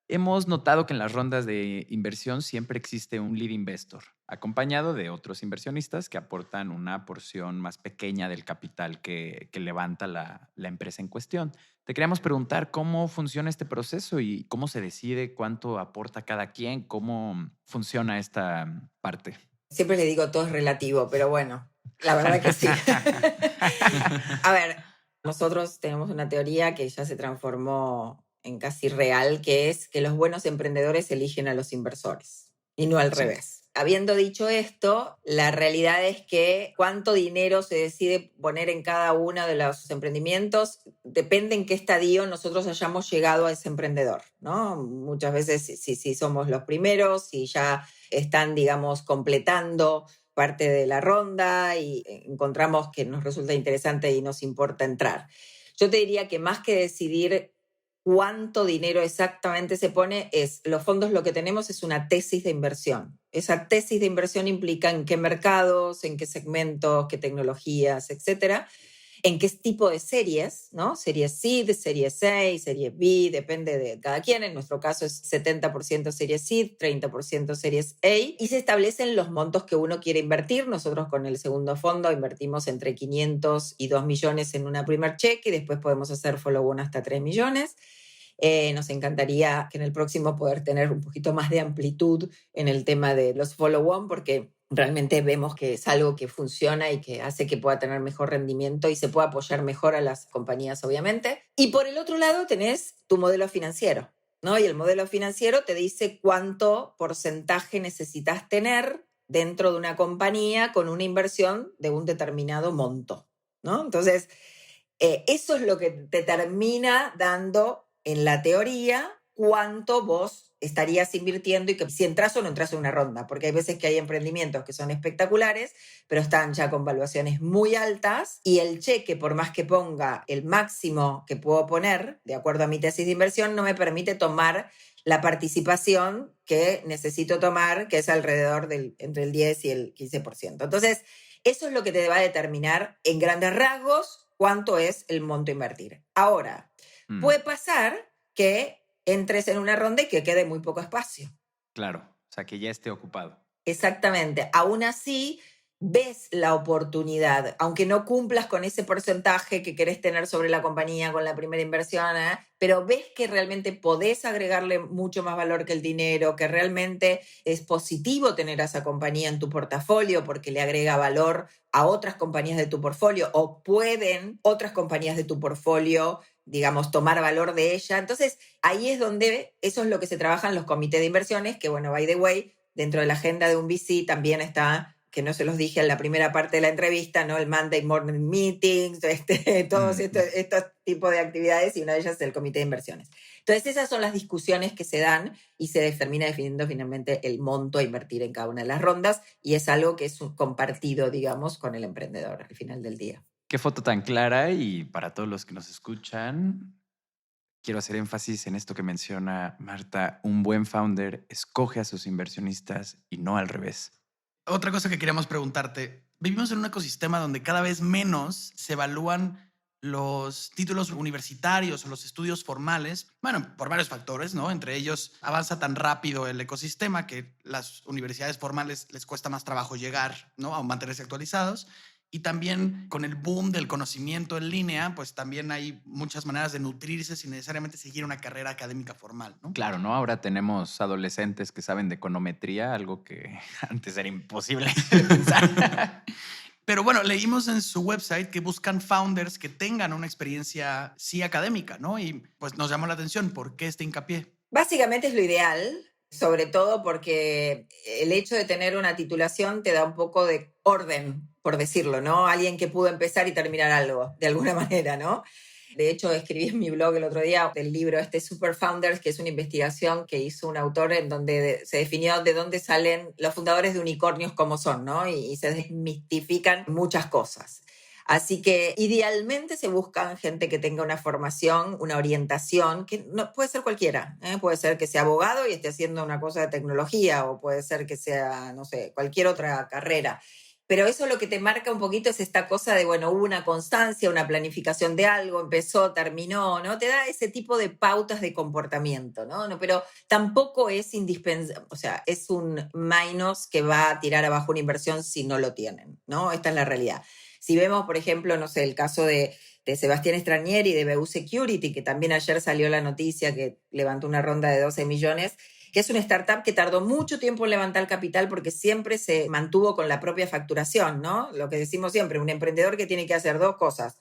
hemos notado que en las rondas de inversión siempre existe un lead investor, acompañado de otros inversionistas que aportan una porción más pequeña del capital que levanta la empresa en cuestión. Te queríamos preguntar cómo funciona este proceso y cómo se decide cuánto aporta cada quien, cómo funciona esta parte. Siempre le digo todo es relativo, pero bueno, la verdad que sí. A ver, nosotros tenemos una teoría que ya se transformó en casi real, que es que los buenos emprendedores eligen a los inversores y no al revés. Habiendo dicho esto, la realidad es que cuánto dinero se decide poner en cada uno de los emprendimientos depende en qué estadio nosotros hayamos llegado a ese emprendedor, ¿no? Muchas veces si somos los primeros, si ya están, digamos, completando parte de la ronda y encontramos que nos resulta interesante y nos importa entrar. Yo te diría que más que decidir cuánto dinero exactamente se pone, los fondos lo que tenemos es una tesis de inversión. Esa tesis de inversión implica en qué mercados, en qué segmentos, qué tecnologías, etcétera. en qué tipo de series, ¿no? Series Seed, Series A, Series B, depende de cada quien. En nuestro caso es 70% Series Seed, 30% Series A. Y se establecen los montos que uno quiere invertir. Nosotros con el segundo fondo invertimos entre 500 y 2 millones en una primer cheque y después podemos hacer follow-on hasta 3 millones. Nos encantaría que en el próximo poder tener un poquito más de amplitud en el tema de los follow-on porque realmente vemos que es algo que funciona y que hace que pueda tener mejor rendimiento y se pueda apoyar mejor a las compañías, obviamente. Y por el otro lado tenés tu modelo financiero, ¿no? Y el modelo financiero te dice cuánto porcentaje necesitas tener dentro de una compañía con una inversión de un determinado monto, ¿no? Entonces, eso es lo que te termina dando en la teoría cuánto vos estarías invirtiendo y que si entras o no entras en una ronda, porque hay veces que hay emprendimientos que son espectaculares, pero están ya con valuaciones muy altas y el cheque, por más que ponga el máximo que puedo poner, de acuerdo a mi tesis de inversión, no me permite tomar la participación que necesito tomar, que es alrededor entre el 10 y el 15%. Entonces, eso es lo que te va a determinar en grandes rasgos cuánto es el monto a invertir. Ahora, puede pasar que entres en una ronda y que quede muy poco espacio. Claro, o sea, que ya esté ocupado. Exactamente. Aún así, ves la oportunidad, aunque no cumplas con ese porcentaje que querés tener sobre la compañía con la primera inversión, pero ves que realmente podés agregarle mucho más valor que el dinero, que realmente es positivo tener a esa compañía en tu portafolio porque le agrega valor a otras compañías de tu portfolio o pueden otras compañías de tu portfolio, digamos, tomar valor de ella. Entonces, ahí es donde eso es lo que se trabaja en los comités de inversiones, que bueno, by the way, dentro de la agenda de un VC también está, que no se los dije en la primera parte de la entrevista, ¿no? El Monday Morning Meetings, todos estos tipos de actividades y una de ellas es el comité de inversiones. Entonces esas son las discusiones que se dan y se termina definiendo finalmente el monto a invertir en cada una de las rondas y es algo que es compartido, digamos, con el emprendedor al final del día. Qué foto tan clara y para todos los que nos escuchan, quiero hacer énfasis en esto que menciona Marta, un buen founder escoge a sus inversionistas y no al revés. Otra cosa que queríamos preguntarte, vivimos en un ecosistema donde cada vez menos se evalúan los títulos universitarios o los estudios formales, bueno, por varios factores, ¿no? Entre ellos, avanza tan rápido el ecosistema que las universidades formales les cuesta más trabajo llegar, ¿no? A mantenerse actualizados. Y también con el boom del conocimiento en línea, pues también hay muchas maneras de nutrirse sin necesariamente seguir una carrera académica formal, ¿no? Claro, ¿no? Ahora tenemos adolescentes que saben de econometría, algo que antes era imposible de pensar. Pero bueno, leímos en su website que buscan founders que tengan una experiencia sí académica, ¿no? Y pues nos llamó la atención. ¿Por qué este hincapié? Básicamente es lo ideal, sobre todo porque el hecho de tener una titulación te da un poco de orden, por decirlo, ¿no? Alguien que pudo empezar y terminar algo, de alguna manera, ¿no? De hecho, escribí en mi blog el otro día del libro Super Founders, que es una investigación que hizo un autor en donde se definió de dónde salen los fundadores de unicornios como son, ¿no? Y se desmistifican muchas cosas. Así que idealmente se buscan gente que tenga una formación, una orientación, que no, puede ser cualquiera, ¿eh? Puede ser que sea abogado y esté haciendo una cosa de tecnología o puede ser que sea, no sé, cualquier otra carrera. Pero eso lo que te marca un poquito es esta cosa de, bueno, hubo una constancia, una planificación de algo, empezó, terminó, ¿no? Te da ese tipo de pautas de comportamiento, ¿no? Pero tampoco es indispensable, o sea, es un menos que va a tirar abajo una inversión si no lo tienen, ¿no? Esta es la realidad. Si vemos, por ejemplo, no sé, el caso de Sebastián Stranieri de BU Security, que también ayer salió la noticia que levantó una ronda de 12 millones, que es una startup que tardó mucho tiempo en levantar el capital porque siempre se mantuvo con la propia facturación, ¿no? Lo que decimos siempre, un emprendedor que tiene que hacer dos cosas.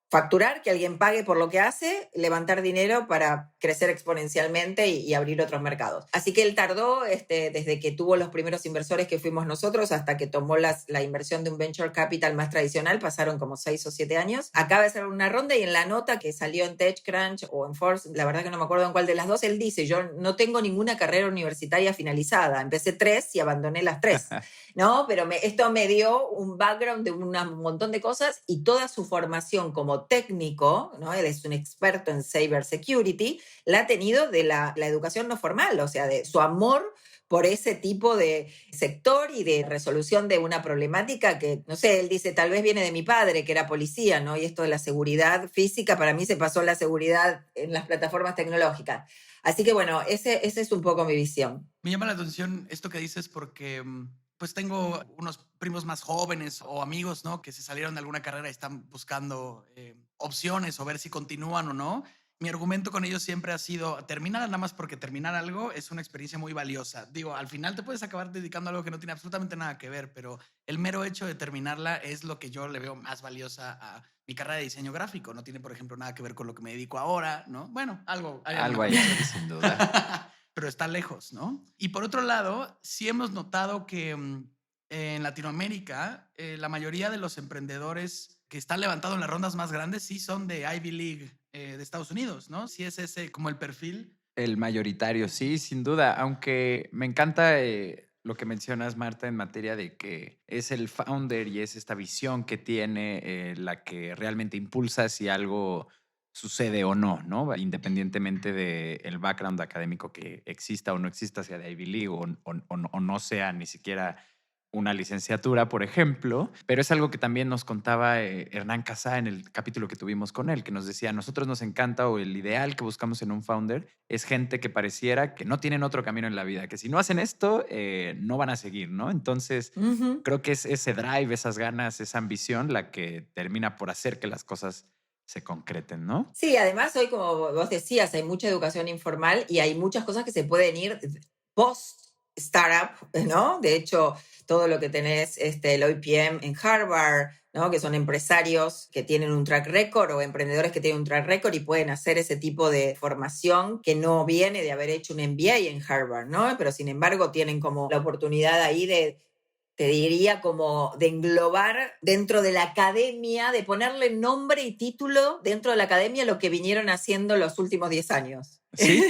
Facturar, que alguien pague por lo que hace, levantar dinero para crecer exponencialmente y abrir otros mercados. Así que él tardó desde que tuvo los primeros inversores que fuimos nosotros hasta que tomó la inversión de un venture capital más tradicional, pasaron como 6 o 7 años. Acaba de hacer una ronda y en la nota que salió en TechCrunch o en Forbes, la verdad que no me acuerdo en cuál de las dos, él dice, yo no tengo ninguna carrera universitaria finalizada, empecé 3 y abandoné las 3. ¿No? Pero esto me dio un background de un montón de cosas y toda su formación como técnico, ¿no? Él es un experto en cybersecurity, la ha tenido de la educación no formal, o sea, de su amor por ese tipo de sector y de resolución de una problemática que, no sé, él dice, tal vez viene de mi padre, que era policía, ¿no? Y esto de la seguridad física, para mí se pasó a la seguridad en las plataformas tecnológicas. Así que bueno, esa es un poco mi visión. Me llama la atención esto que dices porque pues tengo unos primos más jóvenes o amigos, ¿no? Que se salieron de alguna carrera y están buscando opciones o ver si continúan o no. Mi argumento con ellos siempre ha sido terminar nada más porque terminar algo es una experiencia muy valiosa. Digo, al final te puedes acabar dedicando a algo que no tiene absolutamente nada que ver, pero el mero hecho de terminarla es lo que yo le veo más valiosa a mi carrera de diseño gráfico. No tiene, por ejemplo, nada que ver con lo que me dedico ahora, ¿no? Bueno, hay Algo alguna ahí, cosa. sin duda. Pero está lejos, ¿no? Y por otro lado, sí hemos notado que en Latinoamérica la mayoría de los emprendedores que están levantados en las rondas más grandes sí son de Ivy League de Estados Unidos, ¿no? Sí es ese como el perfil. El mayoritario, sí, sin duda. Aunque me encanta lo que mencionas, Marta, en materia de que es el founder y es esta visión que tiene la que realmente impulsa si algo sucede o no, ¿no? Independientemente del background académico que exista o no exista, sea de Ivy League o no sea ni siquiera una licenciatura, por ejemplo, pero es algo que también nos contaba Hernán Casá en el capítulo que tuvimos con él, que nos decía, a nosotros nos encanta o el ideal que buscamos en un founder es gente que pareciera que no tienen otro camino en la vida, que si no hacen esto, no van a seguir, ¿no? Entonces, creo que es ese drive, esas ganas, esa ambición la que termina por hacer que las cosas se concreten, ¿no? Sí, además hoy, como vos decías, hay mucha educación informal y hay muchas cosas que se pueden ir post-startup, ¿no? De hecho, todo lo que tenés, el OIPM en Harvard, ¿no? Que son empresarios que tienen un track record o emprendedores que tienen un track record y pueden hacer ese tipo de formación que no viene de haber hecho un MBA en Harvard, ¿no? Pero sin embargo tienen como la oportunidad ahí de, te diría, como de englobar dentro de la academia, de ponerle nombre y título dentro de la academia lo que vinieron haciendo los últimos 10 años. Sí.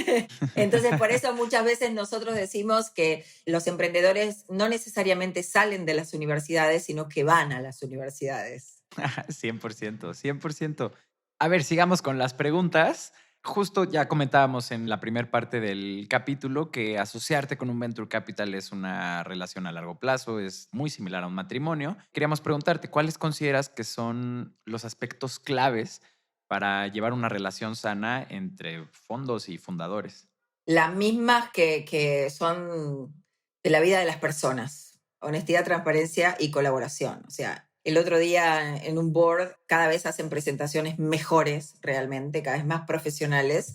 Entonces, por eso muchas veces nosotros decimos que los emprendedores no necesariamente salen de las universidades, sino que van a las universidades. 100%, 100%. A ver, sigamos con las preguntas. Justo ya comentábamos en la primera parte del capítulo que asociarte con un venture capital es una relación a largo plazo, es muy similar a un matrimonio. Queríamos preguntarte, ¿cuáles consideras que son los aspectos claves para llevar una relación sana entre fondos y fundadores? Las mismas que son de la vida de las personas: honestidad, transparencia y colaboración. O sea, el otro día en un board cada vez hacen presentaciones mejores realmente, cada vez más profesionales,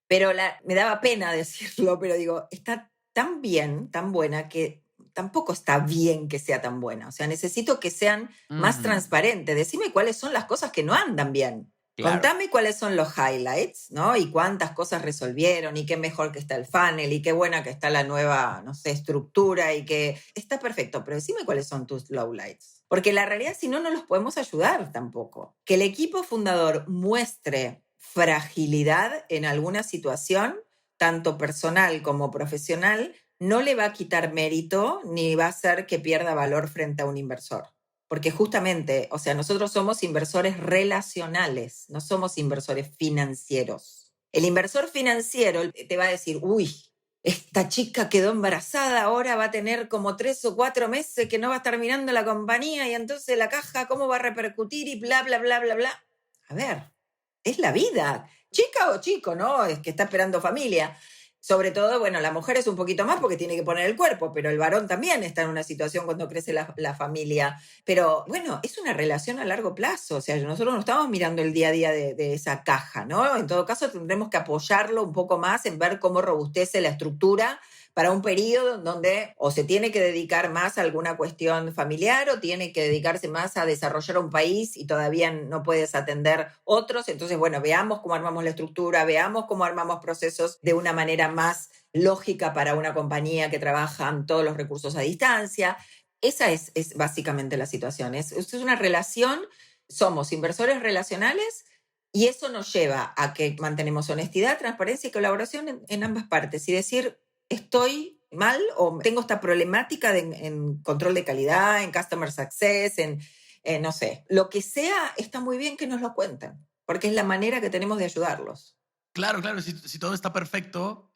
pero me daba pena decirlo, pero digo, está tan bien, tan buena, que tampoco está bien que sea tan buena. O sea, necesito que sean más transparentes. Decime cuáles son las cosas que no andan bien. Claro. Contame cuáles son los highlights, ¿no? Y cuántas cosas resolvieron, y qué mejor que está el funnel, y qué buena que está la nueva, no sé, estructura, y que está perfecto, pero decime cuáles son tus lowlights. Porque la realidad, si no, no los podemos ayudar tampoco. Que el equipo fundador muestre fragilidad en alguna situación, tanto personal como profesional, no le va a quitar mérito ni va a hacer que pierda valor frente a un inversor. Porque justamente, o sea, nosotros somos inversores relacionales, no somos inversores financieros. El inversor financiero te va a decir, uy, esta chica quedó embarazada, ahora va a tener como 3 o 4 meses que no va a estar mirando la compañía, y entonces la caja, ¿cómo va a repercutir? Y bla, bla, bla, bla, bla. A ver, es la vida. Chica o chico, ¿no? Es que está esperando familia. Sobre todo, bueno, la mujer es un poquito más porque tiene que poner el cuerpo, pero el varón también está en una situación cuando crece la familia. Pero bueno, es una relación a largo plazo. O sea, nosotros no estamos mirando el día a día de esa caja, ¿no? En todo caso, tendremos que apoyarlo un poco más en ver cómo robustece la estructura para un periodo donde o se tiene que dedicar más a alguna cuestión familiar o tiene que dedicarse más a desarrollar un país y todavía no puedes atender otros. Entonces, bueno, veamos cómo armamos la estructura, veamos cómo armamos procesos de una manera más lógica para una compañía que trabaja todos los recursos a distancia. Esa es básicamente la situación. Es una relación, somos inversores relacionales, y eso nos lleva a que mantenemos honestidad, transparencia y colaboración en ambas partes. Y decir, estoy mal o tengo esta problemática en control de calidad, en customer success, no sé, lo que sea, está muy bien que nos lo cuenten, porque es la manera que tenemos de ayudarlos. Claro, claro, si todo está perfecto,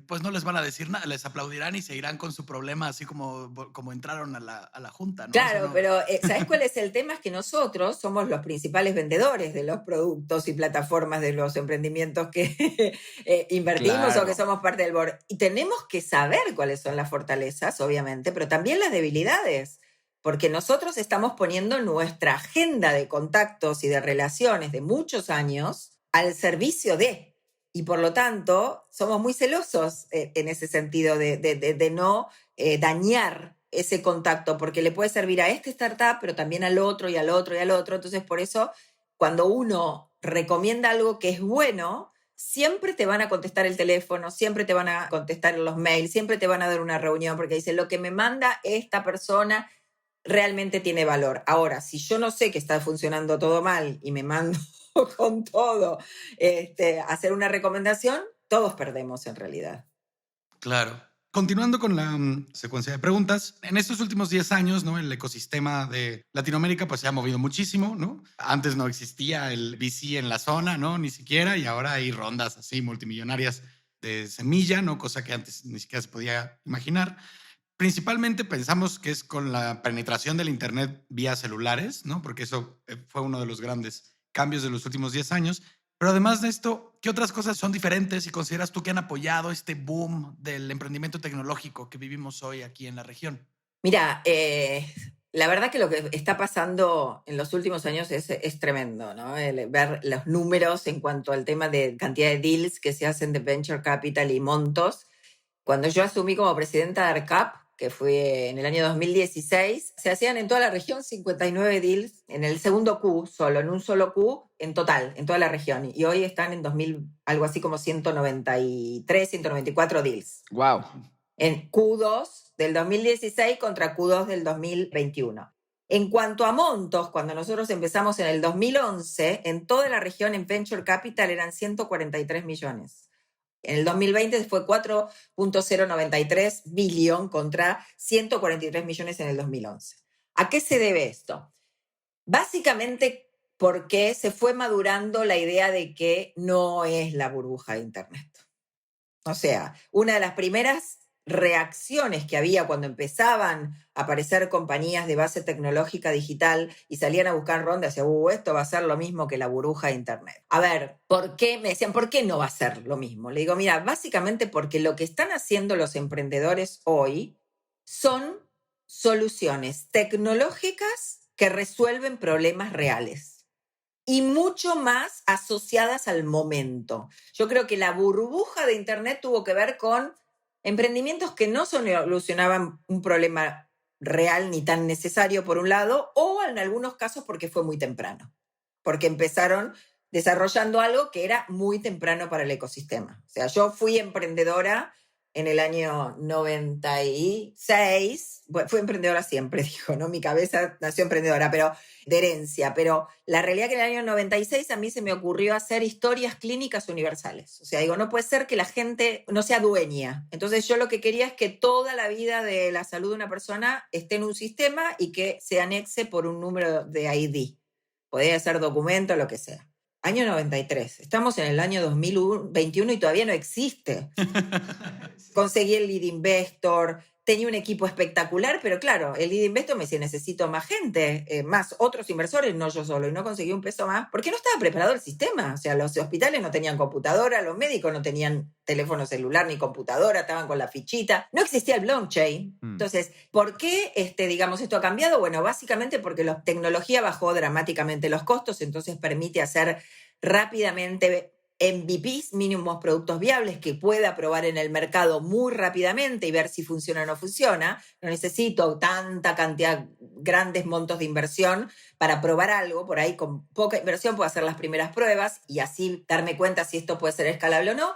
pues no les van a decir nada, les aplaudirán y seguirán con su problema así como entraron a la junta, ¿no? Eso Claro, no. pero ¿sabes cuál es el tema? Es que nosotros somos los principales vendedores de los productos y plataformas de los emprendimientos que invertimos o que Claro. somos parte del board. Y tenemos que saber cuáles son las fortalezas, obviamente, pero también las debilidades, porque nosotros estamos poniendo nuestra agenda de contactos y de relaciones de muchos años al servicio de. Y por lo tanto, somos muy celosos en ese sentido de no dañar ese contacto, porque le puede servir a este startup, pero también al otro y al otro y al otro. Entonces, por eso, cuando uno recomienda algo que es bueno, siempre te van a contestar el teléfono, siempre te van a contestar los mails, siempre te van a dar una reunión, porque dicen, lo que me manda esta persona realmente tiene valor. Ahora, si yo no sé que está funcionando todo mal y me mando con todo hacer una recomendación, todos perdemos en realidad. Claro. Continuando con la secuencia de preguntas, en estos últimos 10 años, ¿no? El ecosistema de Latinoamérica pues se ha movido muchísimo, ¿no? Antes no existía el VC en la zona, ¿no? Ni siquiera, y ahora hay rondas así multimillonarias de semilla, ¿no? Cosa que antes ni siquiera se podía imaginar. Principalmente pensamos que es con la penetración del Internet vía celulares, ¿no? Porque eso fue uno de los grandes cambios de los últimos 10 años. Pero además de esto, ¿qué otras cosas son diferentes y consideras tú que han apoyado este boom del emprendimiento tecnológico que vivimos hoy aquí en la región? Mira, la verdad que lo que está pasando en los últimos años es tremendo, ¿no? Ver los números en cuanto al tema de cantidad de deals que se hacen de venture capital y montos. Cuando yo asumí como presidenta de ARCAP, que fue en el año 2016, se hacían en toda la región 59 deals, en el segundo Q solo, en un solo Q, en total, en toda la región. Y hoy están en 2000, algo así como 193, 194 deals. Wow. En Q2 del 2016 contra Q2 del 2021. En cuanto a montos, cuando nosotros empezamos en el 2011, en toda la región en Venture Capital eran 143 millones. En el 2020 fue 4.093 billón contra 143 millones en el 2011. ¿A qué se debe esto? Básicamente porque se fue madurando la idea de que no es la burbuja de Internet. O sea, una de las primeras reacciones que había cuando empezaban a aparecer compañías de base tecnológica digital y salían a buscar rondas, decían, esto va a ser lo mismo que la burbuja de Internet. A ver, ¿por qué? Me decían, ¿por qué no va a ser lo mismo? Le digo, mira, básicamente porque lo que están haciendo los emprendedores hoy son soluciones tecnológicas que resuelven problemas reales y mucho más asociadas al momento. Yo creo que la burbuja de Internet tuvo que ver con emprendimientos que no solucionaban un problema real ni tan necesario por un lado, o en algunos casos porque fue muy temprano, porque empezaron desarrollando algo que era muy temprano para el ecosistema. O sea, yo fui emprendedora en el año 96, bueno, fui emprendedora siempre, dijo, ¿no? Mi cabeza nació emprendedora, pero de herencia, pero la realidad es que en el año 96 a mí se me ocurrió hacer historias clínicas universales. O sea, digo, no puede ser que la gente no sea dueña. Entonces yo lo que quería es que toda la vida de la salud de una persona esté en un sistema y que se anexe por un número de ID. Podría ser documento, lo que sea. Año 93. Estamos en el año 2021 y todavía no existe. Conseguí el lead investor, tenía un equipo espectacular, pero claro, el lead investor me decía, necesito más gente, más otros inversores, no yo solo, y no conseguí un peso más, porque no estaba preparado el sistema. O sea, los hospitales no tenían computadora, los médicos no tenían teléfono celular ni computadora, estaban con la fichita, no existía el blockchain. Entonces, ¿por qué, digamos, esto ha cambiado? Bueno, básicamente porque la tecnología bajó dramáticamente los costos, entonces permite hacer rápidamente MVPs, mínimos productos viables, que pueda probar en el mercado muy rápidamente y ver si funciona o no funciona. No necesito tanta cantidad, grandes montos de inversión para probar algo. Por ahí con poca inversión puedo hacer las primeras pruebas y así darme cuenta si esto puede ser escalable o no.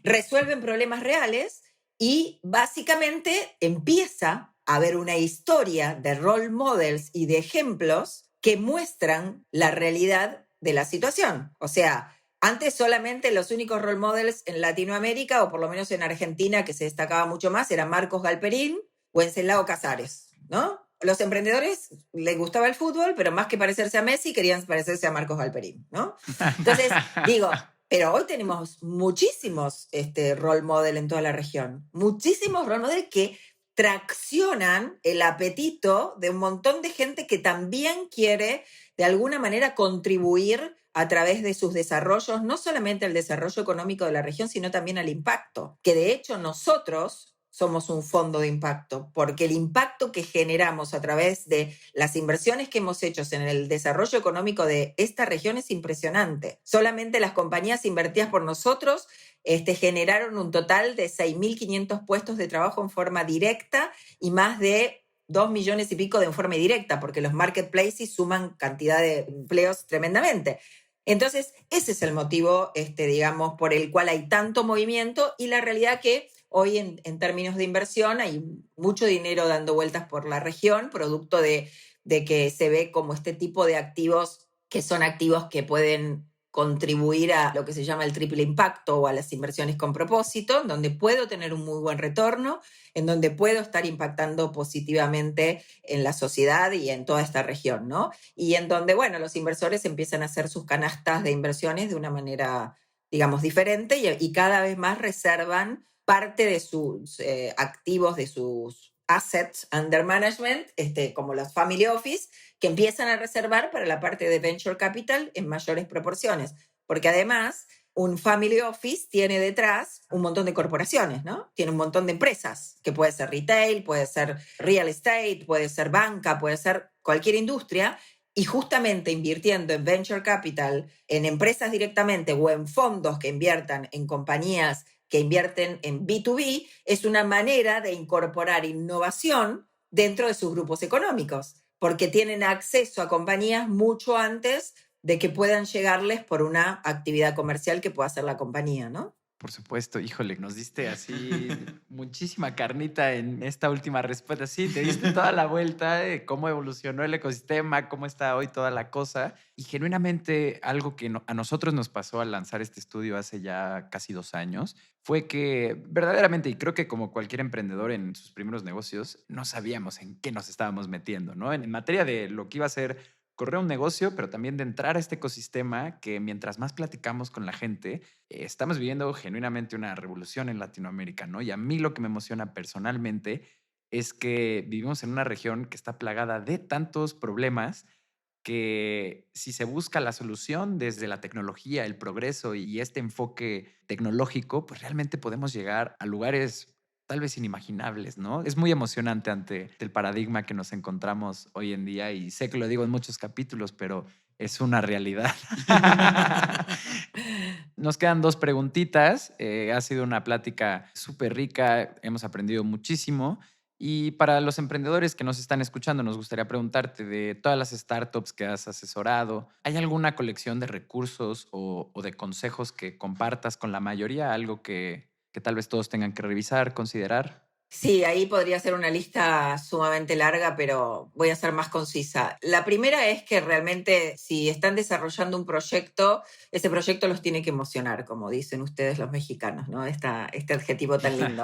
Resuelven problemas reales y básicamente empieza a haber una historia de role models y de ejemplos que muestran la realidad de la situación. O sea, antes solamente los únicos role models en Latinoamérica, o por lo menos en Argentina, que se destacaba mucho más, eran Marcos Galperín o Wenceslao Casares, ¿no? Los emprendedores les gustaba el fútbol, pero más que parecerse a Messi, querían parecerse a Marcos Galperín, ¿no? Entonces, digo, Pero hoy tenemos muchísimos role model en toda la región, muchísimos role model que traccionan el apetito de un montón de gente que también quiere de alguna manera contribuir a través de sus desarrollos, no solamente al desarrollo económico de la región, sino también al impacto, que de hecho nosotros somos un fondo de impacto, porque el impacto que generamos a través de las inversiones que hemos hecho en el desarrollo económico de esta región es impresionante. Solamente las compañías invertidas por nosotros generaron un total de 6.500 puestos de trabajo en forma directa y más de 2 millones y pico de en forma indirecta, porque los marketplaces suman cantidad de empleos tremendamente. Entonces, ese es el motivo, digamos, por el cual hay tanto movimiento y la realidad que hoy en términos de inversión hay mucho dinero dando vueltas por la región, producto de que se ve como este tipo de activos que son activos que pueden contribuir a lo que se llama el triple impacto o a las inversiones con propósito, en donde puedo tener un muy buen retorno, en donde puedo estar impactando positivamente en la sociedad y en toda esta región, ¿no? Y en donde, bueno, los inversores empiezan a hacer sus canastas de inversiones de una manera, digamos, diferente y cada vez más reservan parte de sus activos, de sus assets under management, como los family office, que empiezan a reservar para la parte de venture capital en mayores proporciones. Porque además, un family office tiene detrás un montón de corporaciones, ¿no? Tiene un montón de empresas, que puede ser retail, puede ser real estate, puede ser banca, puede ser cualquier industria, y justamente invirtiendo en venture capital, en empresas directamente o en fondos que inviertan en compañías que invierten en B2B, es una manera de incorporar innovación dentro de sus grupos económicos, porque tienen acceso a compañías mucho antes de que puedan llegarles por una actividad comercial que pueda hacer la compañía, ¿no? Por supuesto, híjole, nos diste así muchísima carnita en esta última respuesta. Sí, te diste toda la vuelta de cómo evolucionó el ecosistema, cómo está hoy toda la cosa. Y genuinamente algo que a nosotros nos pasó al lanzar este estudio hace ya casi 2 años fue que verdaderamente, y creo que como cualquier emprendedor en sus primeros negocios, no sabíamos en qué nos estábamos metiendo, ¿no? En materia de lo que iba a ser correr un negocio, pero también de entrar a este ecosistema que mientras más platicamos con la gente, estamos viviendo genuinamente una revolución en Latinoamérica, ¿no? Y a mí lo que me emociona personalmente es que vivimos en una región que está plagada de tantos problemas que si se busca la solución desde la tecnología, el progreso y este enfoque tecnológico, pues realmente podemos llegar a lugares tal vez inimaginables, ¿no? Es muy emocionante ante el paradigma que nos encontramos hoy en día y sé que lo digo en muchos capítulos, pero es una realidad. Nos quedan 2 preguntitas. Ha sido una plática súper rica, hemos aprendido muchísimo. Y para los emprendedores que nos están escuchando, nos gustaría preguntarte de todas las startups que has asesorado, ¿hay alguna colección de recursos o de consejos que compartas con la mayoría? Algo que tal vez todos tengan que revisar, considerar. Sí, ahí podría ser una lista sumamente larga, pero voy a ser más concisa. La primera es que realmente si están desarrollando un proyecto, ese proyecto los tiene que emocionar, como dicen ustedes los mexicanos, ¿no? Este adjetivo tan lindo.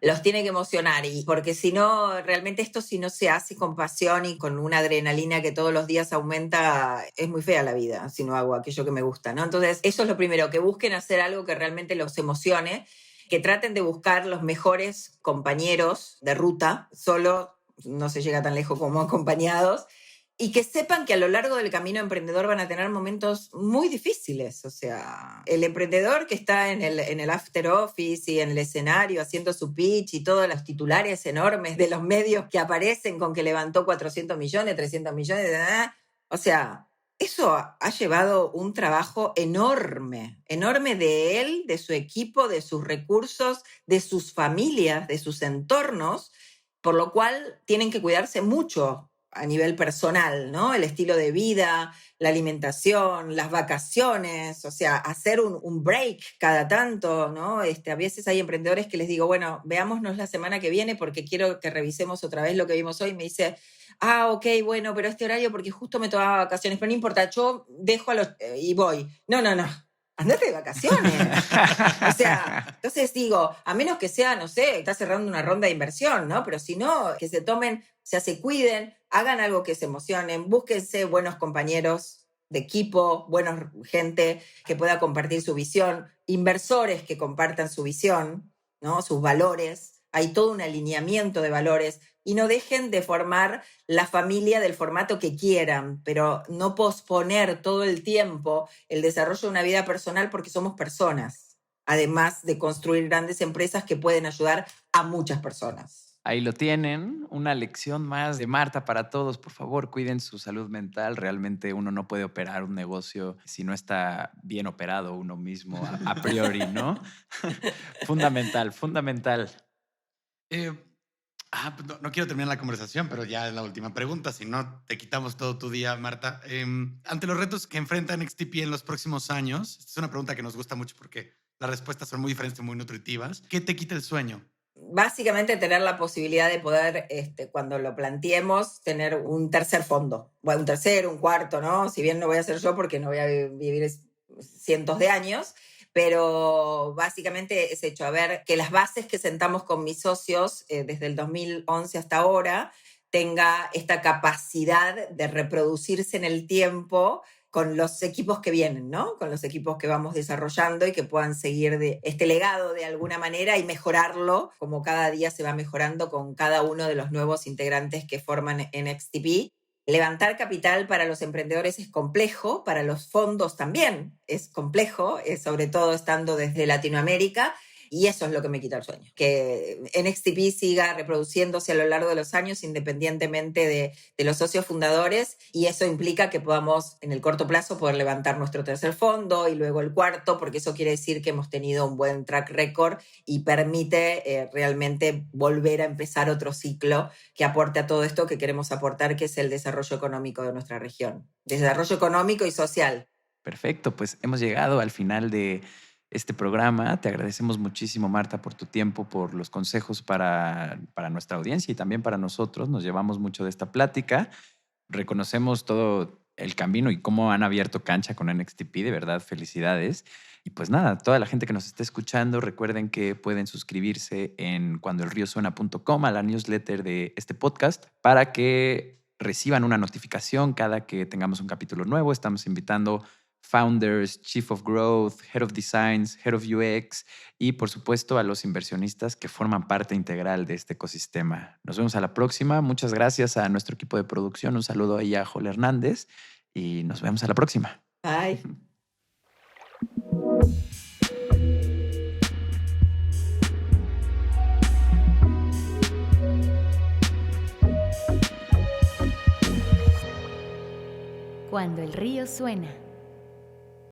Los tiene que emocionar, y porque si no, realmente esto si no se hace con pasión y con una adrenalina que todos los días aumenta, es muy fea la vida si no hago aquello que me gusta, ¿no? Entonces, eso es lo primero, que busquen hacer algo que realmente los emocione, que traten de buscar los mejores compañeros de ruta, solo no se llega tan lejos como acompañados, y que sepan que a lo largo del camino emprendedor van a tener momentos muy difíciles. O sea, el emprendedor que está en el after office y en el escenario haciendo su pitch y todos los titulares enormes de los medios que aparecen con que levantó 400 millones, 300 millones, o sea, eso ha llevado un trabajo enorme, enorme de él, de su equipo, de sus recursos, de sus familias, de sus entornos, por lo cual tienen que cuidarse mucho a nivel personal, ¿no? El estilo de vida, la alimentación, las vacaciones, o sea, hacer un break cada tanto, ¿no? A veces hay emprendedores que les digo, bueno, veámonos la semana que viene porque quiero que revisemos otra vez lo que vimos hoy. Me dice, ok, bueno, pero este horario porque justo me tomaba vacaciones, pero no importa, yo dejo y voy. No, andate de vacaciones. O sea, entonces digo, a menos que sea, no sé, está cerrando una ronda de inversión, ¿no? Pero si no, que se tomen, se cuiden, hagan algo que se emocionen, búsquense buenos compañeros de equipo, buena gente que pueda compartir su visión, inversores que compartan su visión, ¿no? Sus valores. Hay todo un alineamiento de valores y no dejen de formar la familia del formato que quieran, pero no posponer todo el tiempo el desarrollo de una vida personal porque somos personas, además de construir grandes empresas que pueden ayudar a muchas personas. Ahí lo tienen, una lección más de Marta para todos. Por favor, cuiden su salud mental. Realmente uno no puede operar un negocio si no está bien operado uno mismo a priori, ¿no? Fundamental, fundamental. Pues no quiero terminar la conversación, pero ya es la última pregunta. Si no, te quitamos todo tu día, Marta. Ante los retos que enfrenta NXTP en los próximos años, esta es una pregunta que nos gusta mucho porque las respuestas son muy diferentes y muy nutritivas. ¿Qué te quita el sueño? Básicamente tener la posibilidad de poder, cuando lo planteemos, tener un tercer fondo. Bueno, un tercero, un cuarto, ¿no? Si bien no voy a ser yo porque no voy a vivir cientos de años, pero básicamente es hecho a ver que las bases que sentamos con mis socios desde el 2011 hasta ahora tenga esta capacidad de reproducirse en el tiempo con los equipos que vienen, ¿no? Con los equipos que vamos desarrollando y que puedan seguir de este legado de alguna manera y mejorarlo como cada día se va mejorando con cada uno de los nuevos integrantes que forman NXTP. Levantar capital para los emprendedores es complejo, para los fondos también es complejo, sobre todo estando desde Latinoamérica. Y eso es lo que me quita el sueño, que NXTP siga reproduciéndose a lo largo de los años independientemente de los socios fundadores, y eso implica que podamos en el corto plazo poder levantar nuestro tercer fondo y luego el cuarto, porque eso quiere decir que hemos tenido un buen track record y permite realmente volver a empezar otro ciclo que aporte a todo esto que queremos aportar, que es el desarrollo económico de nuestra región. Desarrollo económico y social. Perfecto, pues hemos llegado al final de este programa. Te agradecemos muchísimo, Marta, por tu tiempo, por los consejos para nuestra audiencia y también para nosotros. Nos llevamos mucho de esta plática. Reconocemos todo el camino y cómo han abierto cancha con NXTP. De verdad, felicidades. Y pues nada, toda la gente que nos esté escuchando, recuerden que pueden suscribirse en cuandoelriosuena.com a la newsletter de este podcast para que reciban una notificación cada que tengamos un capítulo nuevo. Estamos invitando founders, chief of growth, head of designs, head of UX y, por supuesto, a los inversionistas que forman parte integral de este ecosistema. Nos vemos a la próxima. Muchas gracias a nuestro equipo de producción. Un saludo ahí a Joel Hernández y nos vemos a la próxima. Bye. Cuando el río suena.